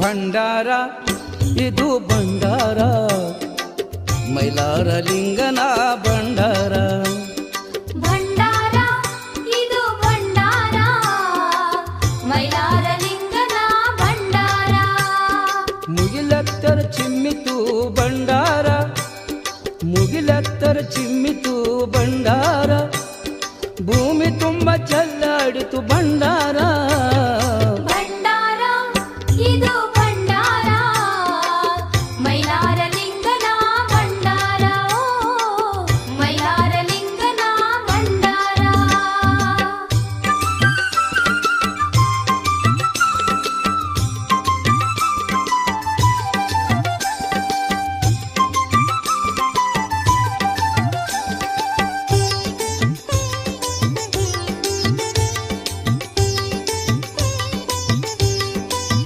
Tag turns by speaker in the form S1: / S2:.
S1: ಭಂಡಾರ ಇದು ಭಂಡಾರ ಮೈಲಾರ ಲಿಂಗನ ಭಂಡಾರ
S2: ಭಂಡಾರ ಇದು ಭಂಡಾರ ಮೈಲಾರ ಲಿಂಗನ ಭಂಡಾರ
S1: ಮುಗಿಲತ್ತರ ಚಿಮ್ಮಿತು ಭಂಡಾರ ಮುಗಿಲತ್ತರ ಚಿಮ್ಮಿತು ಭಂಡಾರ ಭೂಮಿ ತುಂಬ ಚೆಲ್ಲಾಡಿತು ಭಂಡಾರ
S2: ಭಂಡಾರ ಇದು